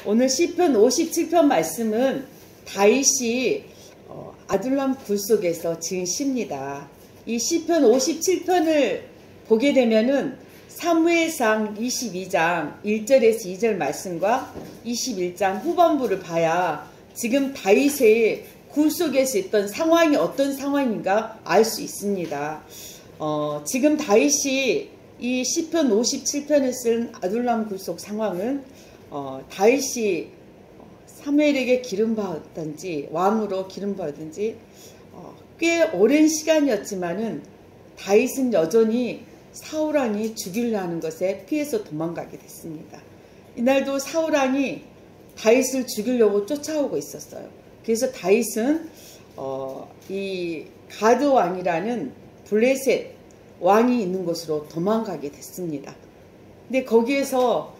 오늘 시편 57편 말씀은 다윗이 아둘람 굴 속에서 지은 시입니다. 이 시편 57편을 보게 되면은 사무엘상 22장 1절에서 2절 말씀과 21장 후반부를 봐야 지금 다윗의 굴 속에서 있던 상황이 어떤 상황인가 알 수 있습니다. 지금 다윗이 이 시편 57편을 쓴 아둘람 굴 속 상황은 다윗이 사무엘에게 기름받았든지 왕으로 기름받았든지 꽤 오랜 시간이었지만은 다윗은 여전히 사울왕이 죽이려 하는 것에 피해서 도망가게 됐습니다. 이날도 사울왕이 다윗을 죽이려고 쫓아오고 있었어요. 그래서 다윗은 이 가드 왕이라는 블레셋 왕이 있는 곳으로 도망가게 됐습니다. 근데 거기에서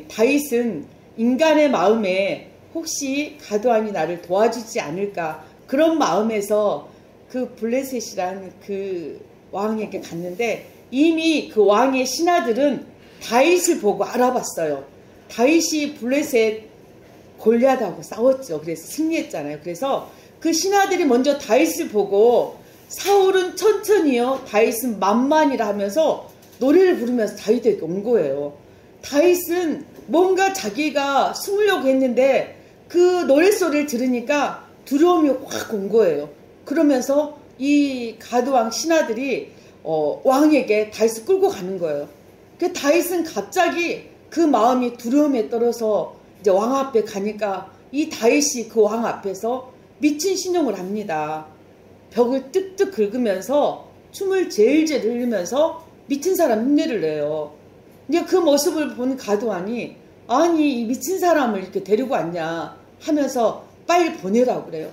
다윗은 인간의 마음에 혹시 가드 왕이 나를 도와주지 않을까 그런 마음에서 그 블레셋이라는 그 왕에게 갔는데 이미 그 왕의 신하들은 다윗을 보고 알아봤어요. 다윗이 블레셋 골리앗하고 싸웠죠. 그래서 승리했잖아요. 그래서 그 신하들이 먼저 다윗을 보고 사울은 천천히요, 다윗은 만만이라 하면서 노래를 부르면서 다윗에게 온 거예요. 다윗은 뭔가 자기가 숨으려고 했는데 그 노랫소리를 들으니까 두려움이 확 온 거예요. 그러면서 이 가드왕 신하들이 왕에게 다윗을 끌고 가는 거예요. 그 다윗은 갑자기 그 마음이 두려움에 떨어서 이제 왕 앞에 가니까 이 다윗이 그 왕 앞에서 미친 신용을 합니다. 벽을 뜩뜩 긁으면서 춤을 제일제일 흘리면서 미친 사람 흉내를 내요. 이제 그 모습을 본 가드왕이 아니 이 미친 사람을 이렇게 데리고 왔냐 하면서 빨리 보내라고 그래요.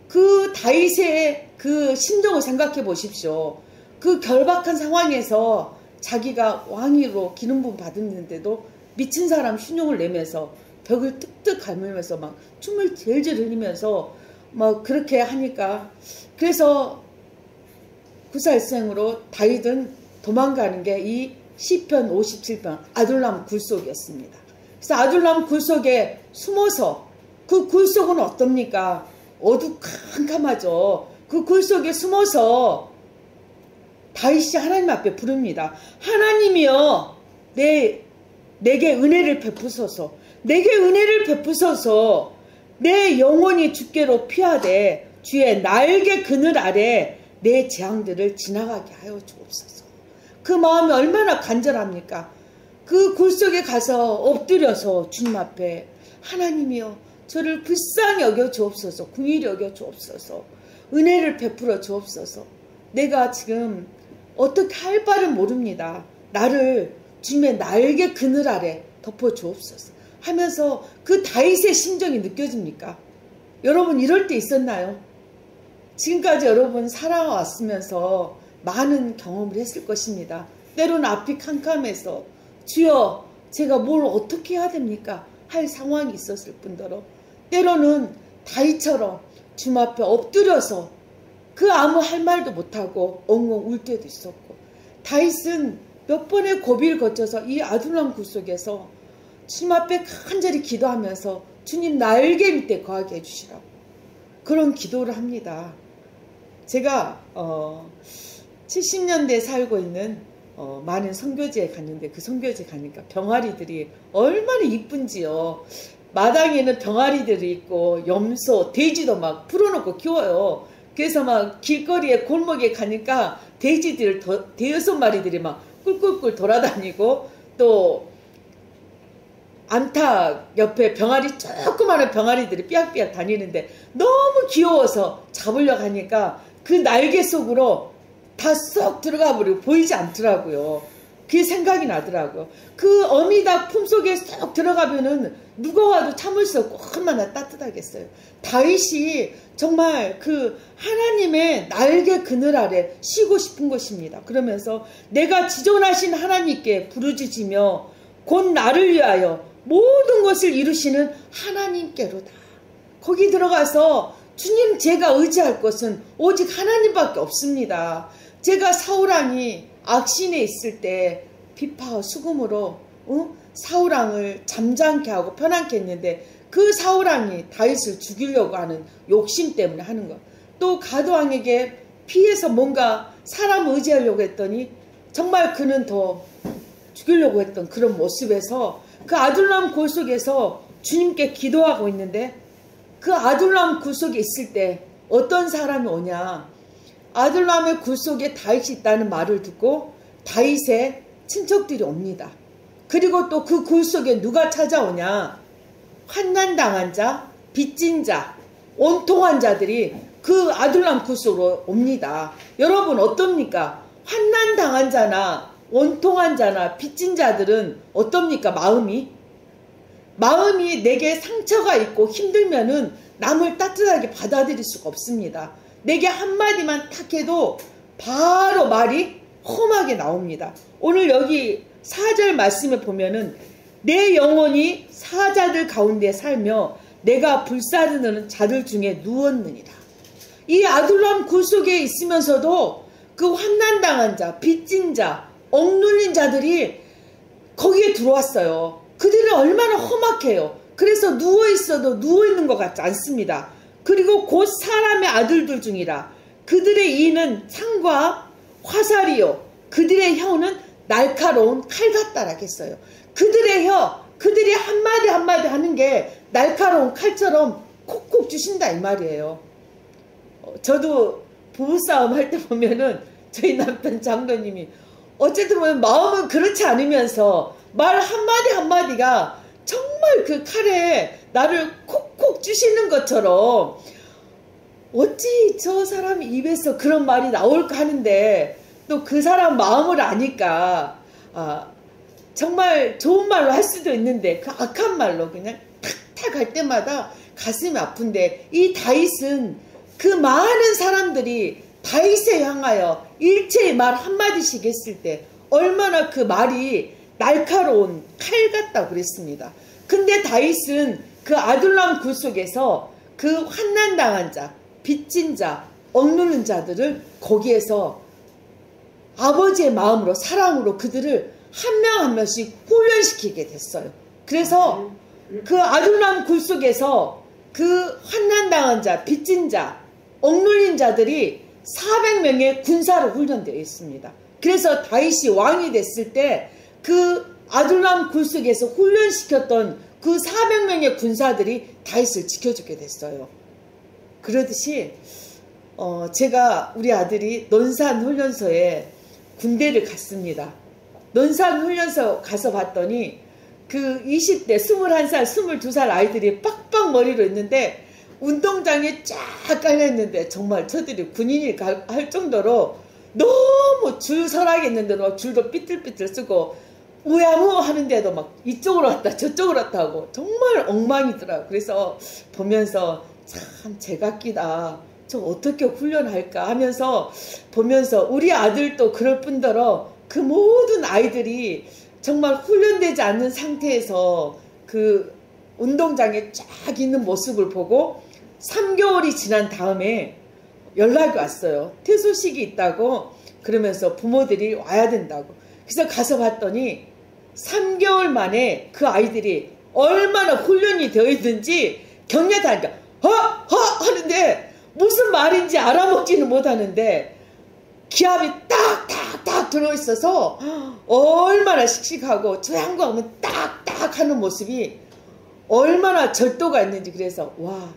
그 다윗의 그 심정을 생각해 보십시오. 그 결박한 상황에서 자기가 왕위로 기름 부음 받았는데도 미친 사람 신용을 내면서 벽을 뜩뜩 밟으면서 막 춤을 제일제일 흘리면서 막 그렇게 하니까 그래서 구살생으로 다윗은 도망가는 게 이 시편 57편 아둘람 굴속이었습니다. 그래서 아둘람 굴속에 숨어서 그 굴속은 어떻습니까? 어두캄캄하죠. 그 굴속에 숨어서 다윗이 하나님 앞에 부릅니다. 하나님이여 내게 은혜를 베푸소서. 내게 은혜를 베푸소서. 내 영혼이 주께로 피하되 주의 날개 그늘 아래 내 재앙들을 지나가게 하여 주옵소서. 그 마음이 얼마나 간절합니까? 그 굴속에 가서 엎드려서 주님 앞에 하나님이여 저를 불쌍히 여겨 주옵소서. 긍휼히 여겨 주옵소서. 은혜를 베풀어 주옵소서. 내가 지금 어떻게 할 바를 모릅니다. 나를 주님의 날개 그늘 아래 덮어 주옵소서 하면서 그 다윗의 심정이 느껴집니까? 여러분 이럴 때 있었나요? 지금까지 여러분 살아왔으면서 많은 경험을 했을 것입니다. 때로는 앞이 캄캄해서 주여 제가 뭘 어떻게 해야 됩니까? 할 상황이 있었을 뿐더러 때로는 다윗처럼 주님 앞에 엎드려서 그 아무 할 말도 못하고 엉엉 울 때도 있었고 다윗은 몇 번의 고비를 거쳐서 이 아둘람 굴 속에서 주님 앞에 간절히 기도하면서 주님 날개 밑에 거하게 해주시라고 그런 기도를 합니다. 제가 70년대에 살고 있는 많은 선교지에 갔는데 그 선교지에 가니까 병아리들이 얼마나 이쁜지요. 마당에는 병아리들이 있고 염소, 돼지도 막 풀어놓고 키워요. 그래서 막 길거리에 골목에 가니까 돼지들 대여섯 마리들이 막 꿀꿀꿀 돌아다니고 또 안타 옆에 병아리 조그마한 병아리들이 삐약삐약 다니는데 너무 귀여워서 잡으려고 하니까 그 날개 속으로 다 쏙 들어가 버리고 보이지 않더라고요. 그게 생각이 나더라고요. 그 어미닭 품속에 쏙 들어가면은 누가 와도 참을 수 없고 얼마나 따뜻하겠어요. 다윗이 정말 그 하나님의 날개 그늘 아래 쉬고 싶은 것입니다. 그러면서 내가 지존하신 하나님께 부르짖으며 곧 나를 위하여 모든 것을 이루시는 하나님께로다. 거기 들어가서 주님 제가 의지할 것은 오직 하나님밖에 없습니다. 제가 사울왕이 악신에 있을 때 비파와 수금으로 사울왕을 잠잠케 하고 편안케 했는데 그 사울왕이 다윗을 죽이려고 하는 욕심 때문에 하는 것. 또 가드왕에게 피해서 뭔가 사람 의지하려고 했더니 정말 그는 더 죽이려고 했던 그런 모습에서 그 아둘람 굴 속에서 주님께 기도하고 있는데 그 아둘람 굴 속에 있을 때 어떤 사람이 오냐. 아둘람의 굴 속에 다윗이 있다는 말을 듣고 다윗의 친척들이 옵니다. 그리고 또 그 굴 속에 누가 찾아오냐. 환난당한 자, 빚진 자, 온통한 자들이 그 아둘람 굴 속으로 옵니다. 여러분 어떻습니까? 환난당한 자나 온통한 자나 빚진 자들은 어떻습니까? 마음이 내게 상처가 있고 힘들면은 남을 따뜻하게 받아들일 수가 없습니다. 내게 한마디만 탁 해도 바로 말이 험하게 나옵니다. 오늘 여기 4절 말씀에 보면은 내 영혼이 사자들 가운데 살며 내가 불사르는 자들 중에 누웠느니라. 이 아둘람 굴 속에 있으면서도 그 환난당한 자, 빚진 자, 억눌린 자들이 거기에 들어왔어요. 그들은 얼마나 험악해요. 그래서 누워있어도 누워있는 것 같지 않습니다. 그리고 곧 사람의 아들들 중이라. 그들의 이는 창과 화살이요 그들의 혀는 날카로운 칼 같다라 했어요. 그들의 혀, 그들이 한마디 한마디 하는 게 날카로운 칼처럼 콕콕 주신다 이 말이에요. 저도 부부싸움 할 때 보면은 저희 남편 장로님이 어쨌든 보면 마음은 그렇지 않으면서 말 한마디 한마디가 정말 그 칼에 나를 콕콕 주시는 것처럼 어찌 저 사람 입에서 그런 말이 나올까 하는데 또 그 사람 마음을 아니까 정말 좋은 말로 할 수도 있는데 그 악한 말로 그냥 탁탁 할 때마다 가슴이 아픈데 이 다윗은 그 많은 사람들이 다윗에 향하여 일체의 말 한마디씩 했을 때 얼마나 그 말이 날카로운 칼 같다고 그랬습니다. 근데 다윗은 그 아둘람 굴 속에서 그 환난당한 자, 빚진 자, 억누른 자들을 거기에서 아버지의 마음으로 사랑으로 그들을 한 명 한 명씩 훈련시키게 됐어요. 그래서 그 아둘람 굴 속에서 그 환난당한 자, 빚진 자, 억눌린 자들이 400명의 군사로 훈련되어 있습니다. 그래서 다윗이 왕이 됐을 때 그 아둘람 굴 속에서 훈련시켰던 그 400명의 군사들이 다윗을 지켜주게 됐어요. 그러듯이 제가 우리 아들이 논산훈련소에 군대를 갔습니다. 논산훈련소 가서 봤더니 그 20대, 21살, 22살 아이들이 빡빡 머리로 있는데 운동장에 쫙 깔려있는데 정말 저들이 군인이 할 정도로 너무 줄 서라겠는데도 줄도 삐뚤삐뚤 쓰고 우야무 하는데도 막 이쪽으로 왔다 저쪽으로 왔다 하고 정말 엉망이더라고요. 그래서 보면서 참 제각기다. 저 어떻게 훈련할까 하면서 보면서 우리 아들도 그럴 뿐더러 그 모든 아이들이 정말 훈련되지 않는 상태에서 그 운동장에 쫙 있는 모습을 보고 3개월이 지난 다음에 연락이 왔어요. 퇴소식이 있다고 그러면서 부모들이 와야 된다고. 그래서 가서 봤더니 3개월 만에 그 아이들이 얼마나 훈련이 되어 있는지 격려하니까 허 하는데 무슨 말인지 알아먹지는 못하는데 기압이 딱딱딱 들어있어서 얼마나 씩씩하고 저양과 하면 딱딱 하는 모습이 얼마나 절도가 있는지 그래서 와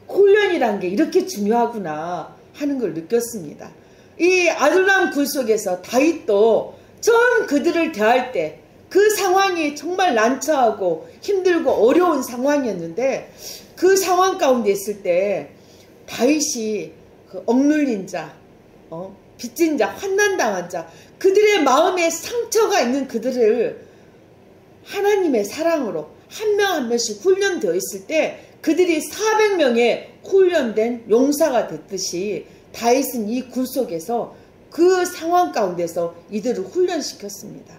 훈련이란 게 이렇게 중요하구나 하는 걸 느꼈습니다. 이 아둘람 굴 속에서 다윗도 전 그들을 대할 때 그 상황이 정말 난처하고 힘들고 어려운 상황이었는데 그 상황 가운데 있을 때 다윗이 그 억눌린 자, 빚진 자, 환난당한 자, 그들의 마음에 상처가 있는 그들을 하나님의 사랑으로 한 명 한 명씩 훈련되어 있을 때 그들이 400명의 훈련된 용사가 됐듯이 다윗은 이 굴 속에서 그 상황 가운데서 이들을 훈련시켰습니다.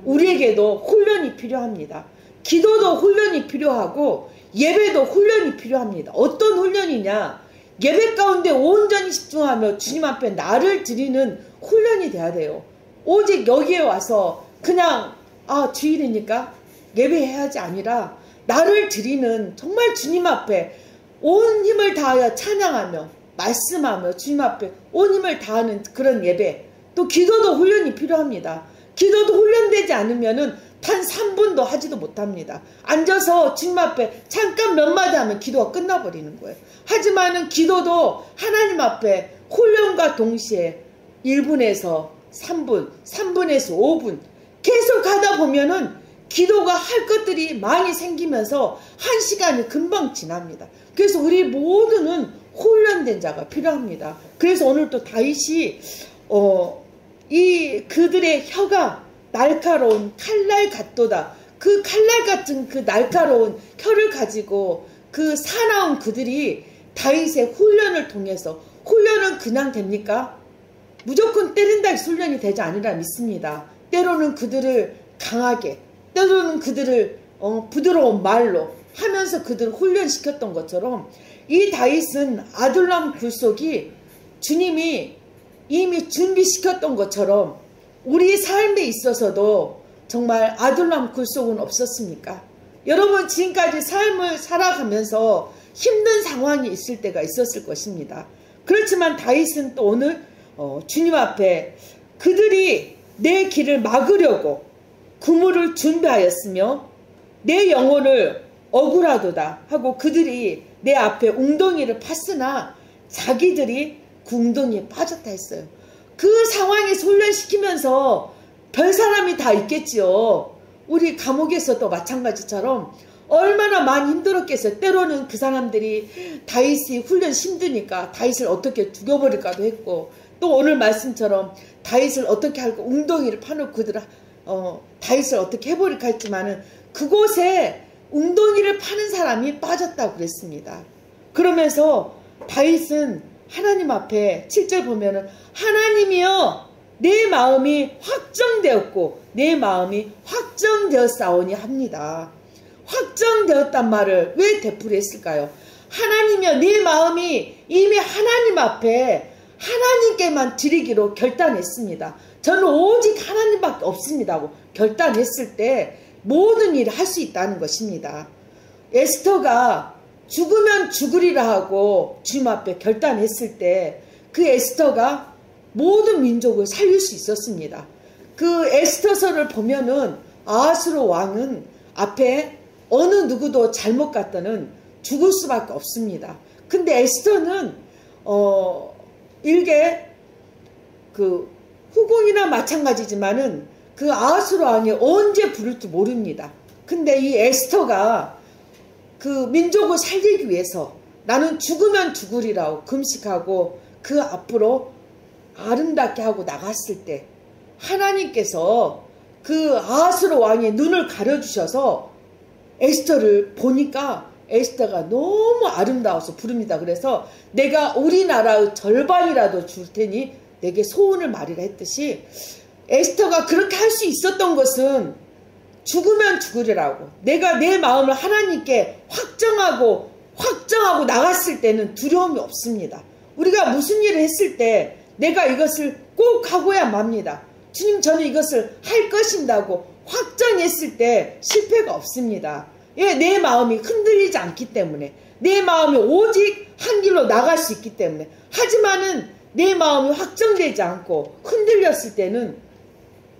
우리에게도 훈련이 필요합니다. 기도도 훈련이 필요하고 예배도 훈련이 필요합니다. 어떤 훈련이냐? 예배 가운데 온전히 집중하며 주님 앞에 나를 드리는 훈련이 돼야 돼요. 오직 여기에 와서 그냥 아, 주일이니까 예배해야지 아니라 나를 드리는 정말 주님 앞에 온 힘을 다하여 찬양하며 말씀하며 주님 앞에 온 힘을 다하는 그런 예배, 또 기도도 훈련이 필요합니다. 기도도 훈련되지 않으면은 단 3분도 하지도 못합니다. 앉아서 주님 앞에 잠깐 몇 마디 하면 기도가 끝나버리는 거예요. 하지만은 기도도 하나님 앞에 훈련과 동시에 1분에서 3분, 3분에서 5분 계속 하다 보면은 기도가 할 것들이 많이 생기면서 1시간이 금방 지납니다. 그래서 우리 모두는 훈련된 자가 필요합니다. 그래서 오늘 또 다윗이 그들의 혀가 날카로운 칼날 같도다. 그 칼날 같은 그 날카로운 혀를 가지고 그 사나운 그들이 다윗의 훈련을 통해서, 훈련은 그냥 됩니까? 무조건 때린다 훈련이 되지 않으라 믿습니다. 때로는 그들을 강하게, 때로는 그들을 부드러운 말로 하면서 그들을 훈련시켰던 것처럼 이 다윗은 아둘람 굴속이 주님이 이미 준비시켰던 것처럼 우리 삶에 있어서도 정말 아둘람 굴속은 없었습니까? 여러분 지금까지 삶을 살아가면서 힘든 상황이 있을 때가 있었을 것입니다. 그렇지만 다윗은 또 오늘 주님 앞에 그들이 내 길을 막으려고 그물을 준비하였으며 내 영혼을 억울하도다 하고 그들이 내 앞에 웅덩이를 팠으나 자기들이 그 웅덩이에 빠졌다 했어요. 그 상황에서 훈련시키면서 별 사람이 다 있겠지요. 우리 감옥에서도 마찬가지처럼 얼마나 많이 힘들었겠어요. 때로는 그 사람들이 다윗이 훈련 힘드니까 다윗을 어떻게 죽여버릴까도 했고, 또 오늘 말씀처럼 다윗을 어떻게 할까 웅덩이를 파놓고 그들 다윗을 어떻게 해버릴까 했지만은 그곳에 웅덩이를 파는 사람이 빠졌다고 그랬습니다. 그러면서 다윗은 하나님 앞에 7절 보면은 하나님이여 내 마음이 확정되었고 내 마음이 확정되었사오니 합니다. 확정되었단 말을 왜 되풀이했을까요? 하나님이여 내 마음이 이미 하나님 앞에 하나님께만 드리기로 결단했습니다. 저는 오직 하나님밖에 없습니다 하고 결단했을 때 모든 일을 할 수 있다는 것입니다. 에스더가 죽으면 죽으리라 하고 주님 앞에 결단했을 때 그 에스더가 모든 민족을 살릴 수 있었습니다. 그 에스더서를 보면은 아하스로 왕은 앞에 어느 누구도 잘못 갔다는 죽을 수밖에 없습니다. 근데 에스더는 일개 그 후궁이나 마찬가지지만은 그 아하스로 왕이 언제 부를지 모릅니다. 근데 이 에스더가 그 민족을 살리기 위해서 나는 죽으면 죽으리라고 금식하고 그 앞으로 아름답게 하고 나갔을 때 하나님께서 그 아하스로 왕의 눈을 가려주셔서 에스더를 보니까 에스더가 너무 아름다워서 부릅니다. 그래서 내가 우리나라의 절반이라도 줄 테니 내게 소원을 말이라 했듯이 에스더가 그렇게 할 수 있었던 것은 죽으면 죽으리라고 내가 내 마음을 하나님께 확정하고 나갔을 때는 두려움이 없습니다. 우리가 무슨 일을 했을 때 내가 이것을 꼭 하고야 맙니다. 주님 저는 이것을 할 것인다고 확정했을 때 실패가 없습니다. 예, 내 마음이 흔들리지 않기 때문에 내 마음이 오직 한 길로 나갈 수 있기 때문에. 하지만은 내 마음이 확정되지 않고 흔들렸을 때는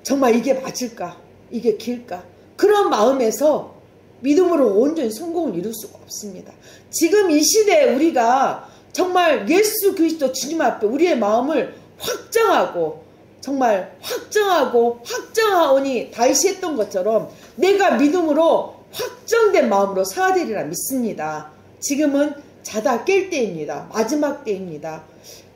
정말 이게 맞을까? 이게 길까? 그런 마음에서 믿음으로 온전히 성공을 이룰 수가 없습니다. 지금 이 시대에 우리가 정말 예수 그리스도 주님 앞에 우리의 마음을 확정하고 정말 확정하오니 다윗이 했던 것처럼 내가 믿음으로 확정된 마음으로 서야 되리라 믿습니다. 지금은 자다 깰 때입니다. 마지막 때입니다.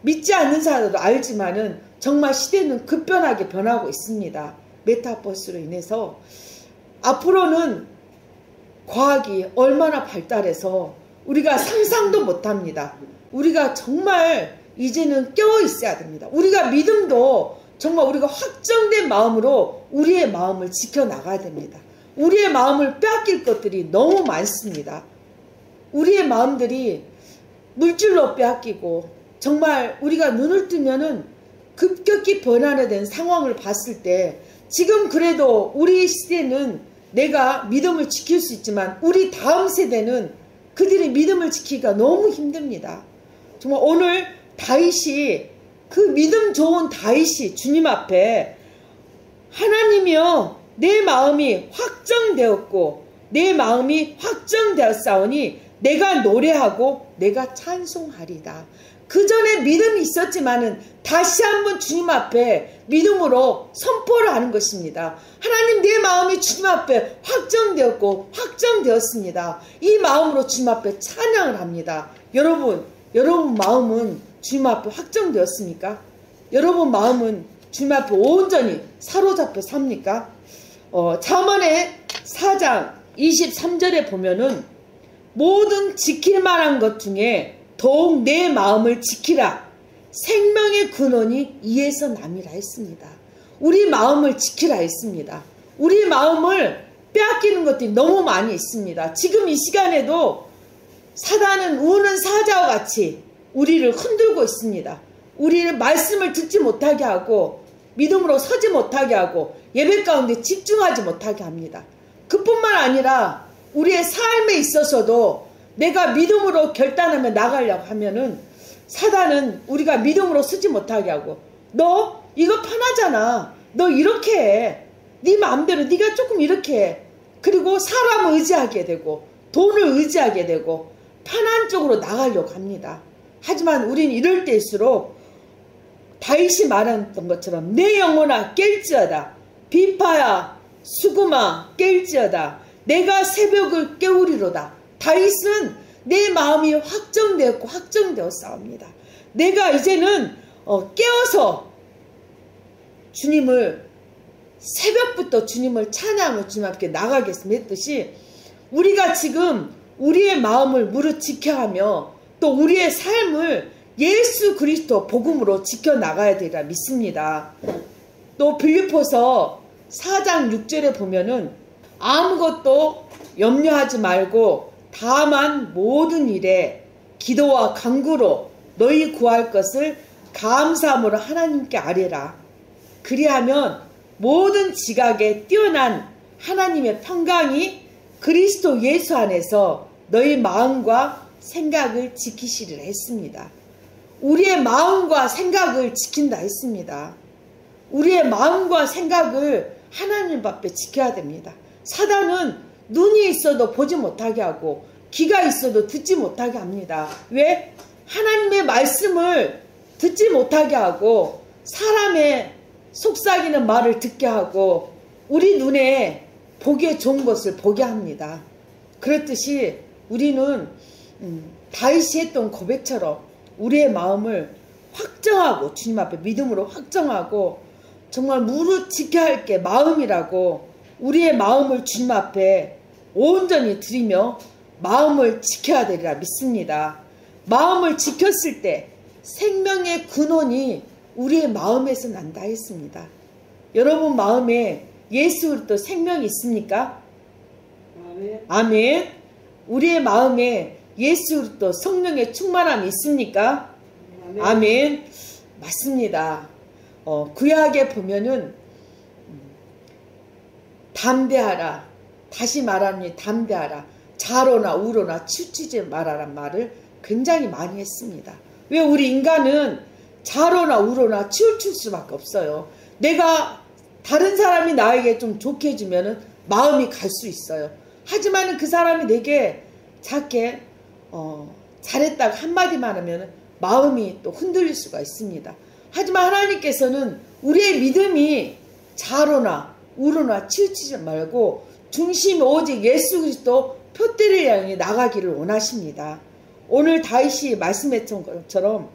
믿지 않는 사람도 알지만은 정말 시대는 급변하게 변하고 있습니다. 메타버스로 인해서 앞으로는 과학이 얼마나 발달해서 우리가 상상도 못합니다. 우리가 정말 이제는 깨어 있어야 됩니다. 우리가 믿음도 정말 우리가 확정된 마음으로 우리의 마음을 지켜나가야 됩니다. 우리의 마음을 빼앗길 것들이 너무 많습니다. 우리의 마음들이 물질로 빼앗기고 정말 우리가 눈을 뜨면은 급격히 변화된 상황을 봤을 때 지금 그래도 우리 시대는 내가 믿음을 지킬 수 있지만 우리 다음 세대는 그들의 믿음을 지키기가 너무 힘듭니다. 정말 오늘 다윗이 그 믿음 좋은 다윗이 주님 앞에 하나님이여 내 마음이 확정되었고 내 마음이 확정되었사오니 내가 노래하고 내가 찬송하리다. 그 전에 믿음이 있었지만은 다시 한번 주님 앞에 믿음으로 선포를 하는 것입니다. 하나님 내 마음이 주님 앞에 확정되었고 확정되었습니다. 이 마음으로 주님 앞에 찬양을 합니다. 여러분 마음은 주님 앞에 확정되었습니까? 여러분 마음은 주님 앞에 온전히 사로잡혀 삽니까? 잠언의 4장 23절에 보면은 모든 지킬 만한 것 중에 더욱 내 마음을 지키라. 생명의 근원이 이에서 남이라 했습니다. 우리 마음을 지키라 했습니다. 우리 마음을 빼앗기는 것들이 너무 많이 있습니다. 지금 이 시간에도 사단은 우는 사자와 같이 우리를 흔들고 있습니다. 우리를 말씀을 듣지 못하게 하고 믿음으로 서지 못하게 하고 예배 가운데 집중하지 못하게 합니다. 그뿐만 아니라 우리의 삶에 있어서도 내가 믿음으로 결단하며 나가려고 하면은 사단은 우리가 믿음으로 서지 못하게 하고 너 이거 편하잖아. 너 이렇게 해. 네 마음대로 네가 조금 이렇게 해. 그리고 사람을 의지하게 되고 돈을 의지하게 되고 편한 쪽으로 나가려고 합니다. 하지만 우리는 이럴 때일수록 다윗이 말했던 것처럼 내 영혼아 깰지어다. 비파야 수구마 깰지어다. 내가 새벽을 깨우리로다. 다윗은 내 마음이 확정되었고 확정되었사옵니다. 내가 이제는 깨어서 주님을 새벽부터 주님을 찬양하며 주님 앞에 나가겠습니다 했듯이 우리가 지금 우리의 마음을 무릇 지켜하며 또 우리의 삶을 예수 그리스도 복음으로 지켜나가야 되리라 믿습니다. 또 빌립보서 4장 6절에 보면은 아무것도 염려하지 말고 다만 모든 일에 기도와 간구로 너희 구할 것을 감사함으로 하나님께 아뢰라. 그리하면 모든 지각에 뛰어난 하나님의 평강이 그리스도 예수 안에서 너희 마음과 생각을 지키시리라 했습니다. 우리의 마음과 생각을 지킨다 했습니다. 우리의 마음과 생각을 하나님 앞에 지켜야 됩니다. 사단은 눈이 있어도 보지 못하게 하고 귀가 있어도 듣지 못하게 합니다. 왜? 하나님의 말씀을 듣지 못하게 하고 사람의 속삭이는 말을 듣게 하고 우리 눈에 보기에 좋은 것을 보게 합니다. 그렇듯이 우리는 다윗이 했던 고백처럼 우리의 마음을 확정하고 주님 앞에 믿음으로 확정하고 정말 무릇 지켜야 할 게 마음이라고 우리의 마음을 주님 앞에 온전히 드리며 마음을 지켜야 되리라 믿습니다. 마음을 지켰을 때 생명의 근원이 우리의 마음에서 난다 했습니다. 여러분 마음에 예수 그리스도 생명이 있습니까? 아멘. 아멘. 우리의 마음에 예수 그리스도 성령의 충만함이 있습니까? 아멘. 아멘. 맞습니다. 구약에 보면은 담대하라. 다시 말하니 담대하라. 자로나 우로나 치우치지 말아란 말을 굉장히 많이 했습니다. 왜 우리 인간은 자로나 우로나 치우칠 수밖에 없어요. 내가 다른 사람이 나에게 좀 좋게 해주면은 마음이 갈 수 있어요. 하지만 그 사람이 내게 작게 잘했다고 한마디만 하면 마음이 또 흔들릴 수가 있습니다. 하지만 하나님께서는 우리의 믿음이 자로나 우로나 치우치지 말고 중심이 오직 예수 그리스도 표대를 향해 나가기를 원하십니다. 오늘 다윗이 말씀했던 것처럼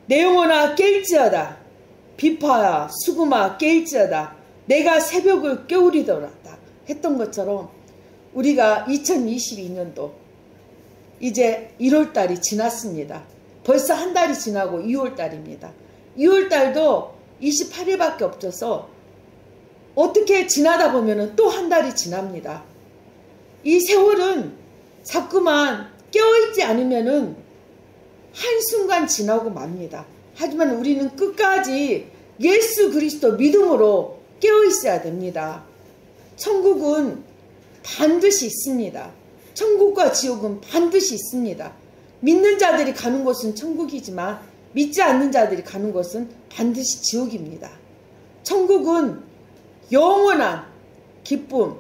내 영혼아 깰지어다. 비파야 수구마 깰지어다. 내가 새벽을 깨우리더라다 했던 것처럼 우리가 2022년도 이제 1월달이 지났습니다. 벌써 한 달이 지나고 2월달입니다. 2월달도 28일밖에 없어서 어떻게 지나다 보면 또 한 달이 지납니다. 이 세월은 자꾸만 깨어있지 않으면은 한순간 지나고 맙니다. 하지만 우리는 끝까지 예수 그리스도 믿음으로 깨어 있어야 됩니다. 천국은 반드시 있습니다. 천국과 지옥은 반드시 있습니다. 믿는 자들이 가는 곳은 천국이지만 믿지 않는 자들이 가는 곳은 반드시 지옥입니다. 천국은 영원한 기쁨,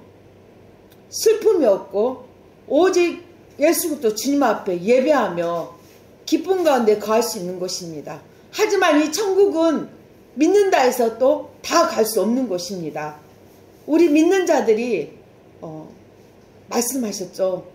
슬픔이 없고 오직 예수 그리스도 주님 앞에 예배하며 기쁨 가운데 거할 수 있는 곳입니다. 하지만 이 천국은 믿는다 해서 또 다 갈 수 없는 곳입니다. 우리 믿는 자들이 말씀하셨죠.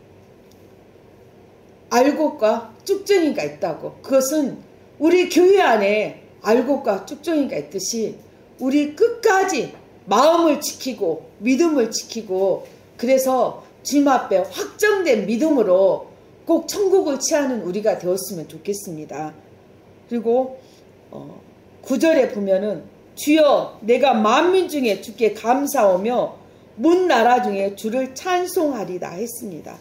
알곡과 쭉정이가 있다고. 그것은 우리 교회 안에 알곡과 쭉정이가 있듯이 우리 끝까지 마음을 지키고 믿음을 지키고 그래서 주님 앞에 확정된 믿음으로 꼭 천국을 취하는 우리가 되었으면 좋겠습니다. 그리고 9절에 보면은 주여 내가 만민 중에 주께 감사하며 문 나라 중에 주를 찬송하리다 했습니다.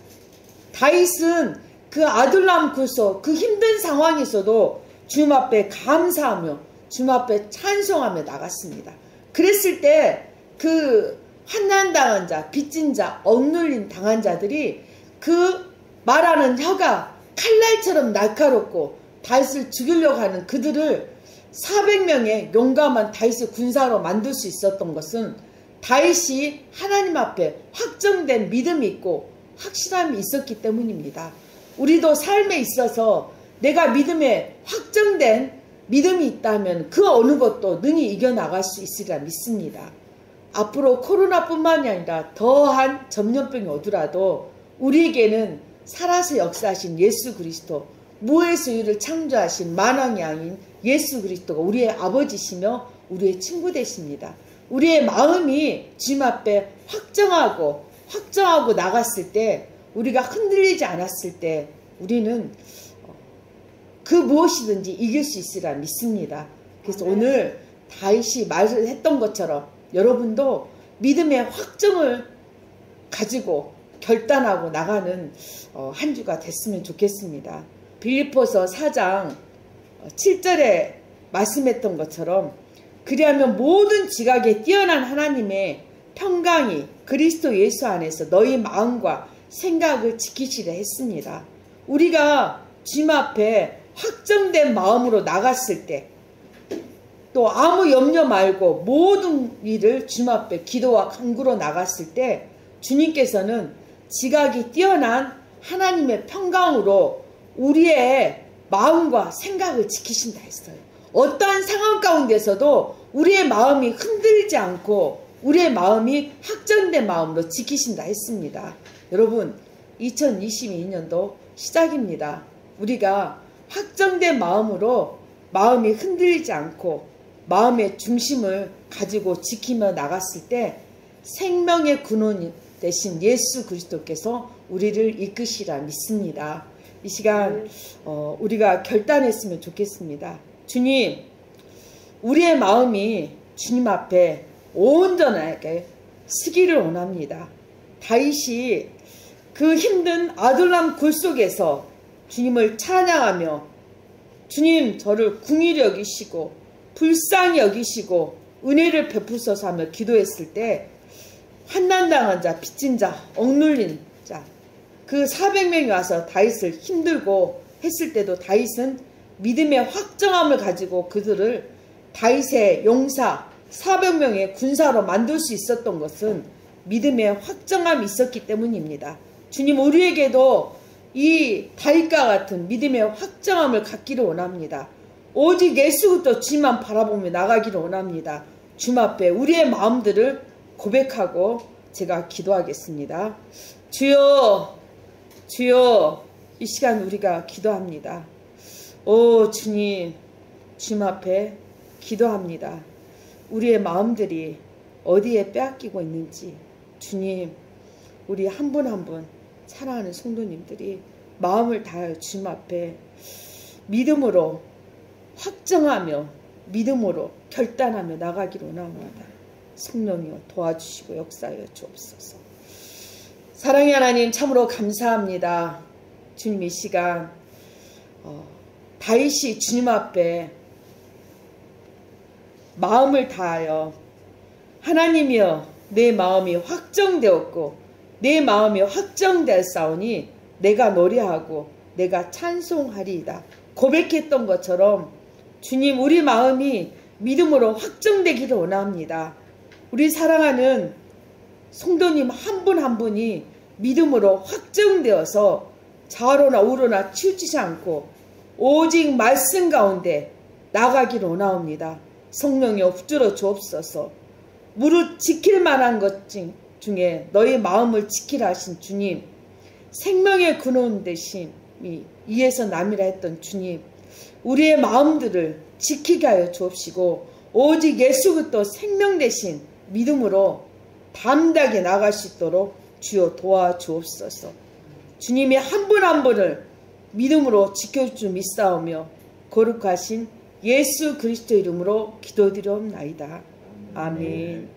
다윗은 그 아둘람 굴속 그 힘든 상황에서도 주님 앞에 감사하며 주님 앞에 찬송하며 나갔습니다. 그랬을 때 그 환난당한 자, 빚진 자, 억눌린 당한 자들이 그 말하는 혀가 칼날처럼 날카롭고 다윗을 죽이려고 하는 그들을 400명의 용감한 다윗의 군사로 만들 수 있었던 것은 다윗이 하나님 앞에 확정된 믿음이 있고 확실함이 있었기 때문입니다. 우리도 삶에 있어서 내가 믿음에 확정된 믿음이 있다면 그 어느 것도 능히 이겨나갈 수 있으리라 믿습니다. 앞으로 코로나뿐만이 아니라 더한 전염병이 오더라도 우리에게는 살아서 역사하신 예수 그리스도, 무에서 유를 창조하신 만왕의 왕인 예수 그리스도가 우리의 아버지시며 우리의 친구 되십니다. 우리의 마음이 주님 앞에 확정하고 나갔을 때, 우리가 흔들리지 않았을 때 우리는 그 무엇이든지 이길 수 있으리라 믿습니다. 그래서 오늘 다윗이 말을 했던 것처럼 여러분도 믿음의 확정을 가지고 결단하고 나가는 한 주가 됐으면 좋겠습니다. 빌립보서 4장 7절에 말씀했던 것처럼 그리하면 모든 지각에 뛰어난 하나님의 평강이 그리스도 예수 안에서 너희 마음과 생각을 지키시려 했습니다. 우리가 주님 앞에 확정된 마음으로 나갔을 때, 또 아무 염려 말고 모든 일을 주님 앞에 기도와 간구로 나갔을 때 주님께서는 지각이 뛰어난 하나님의 평강으로 우리의 마음과 생각을 지키신다 했어요. 어떠한 상황 가운데서도 우리의 마음이 흔들지 않고 우리의 마음이 확정된 마음으로 지키신다 했습니다. 여러분, 2022년도 시작입니다. 우리가 확정된 마음으로 마음이 흔들리지 않고 마음의 중심을 가지고 지키며 나갔을 때 생명의 근원 대신 예수 그리스도께서 우리를 이끄시라 믿습니다. 이 시간 우리가 결단했으면 좋겠습니다. 주님, 우리의 마음이 주님 앞에 온전하게 서기를 원합니다. 다윗이 그 힘든 아둘람 굴 속에서 주님을 찬양하며 주님 저를 긍휼히 여기시고 불쌍히 여기시고 은혜를 베푸소서 하며 기도했을 때 환난당한 자, 빚진 자, 억눌린 자, 그 400명이 와서 다윗을 힘들고 했을 때도 다윗은 믿음의 확정함을 가지고 그들을 다윗의 용사 400명의 군사로 만들 수 있었던 것은 믿음의 확정함이 있었기 때문입니다. 주님, 우리에게도 이 다윗과 같은 믿음의 확정함을 갖기를 원합니다. 오직 예수 그리스도 주님만 바라보며 나가기를 원합니다. 주님 앞에 우리의 마음들을 고백하고 제가 기도하겠습니다. 주여, 주여, 이 시간 우리가 기도합니다. 오 주님, 주님 앞에 기도합니다. 우리의 마음들이 어디에 빼앗기고 있는지 주님, 우리 한 분 한 분 사랑하는 성도님들이 마음을 다하여 주님 앞에 믿음으로 확정하며 믿음으로 결단하며 나가기를 원합니다. 성령이여 도와주시고 역사하여 주옵소서. 사랑의 하나님, 참으로 감사합니다. 주님, 이 시간 다윗이 주님 앞에 마음을 다하여 하나님이여 내 마음이 확정되었고 내 마음이 확정되었사오니 내가 노래하고 내가 찬송하리이다 고백했던 것처럼 주님 우리 마음이 믿음으로 확정되기를 원합니다. 우리 사랑하는 성도님 한 분 한 분이 믿음으로 확정되어서 좌로나 우로나 치우치지 않고 오직 말씀 가운데 나가기를 원하옵니다. 성령여 붙들어 주옵소서. 무릇 지킬 만한 것 중에 너희 마음을 지키라 하신 주님, 생명의 근원 되심이 이에서 남이라 했던 주님, 우리의 마음들을 지키게 하여 주옵시고 오직 예수 그리스도 생명 되신 믿음으로 담대하게 나갈 수 있도록 주여 도와주옵소서. 주님이 한 분 한 분을 믿음으로 지켜줄 줄 믿사오며 거룩하신 예수 그리스도 이름으로 기도드리옵나이다. 아멘.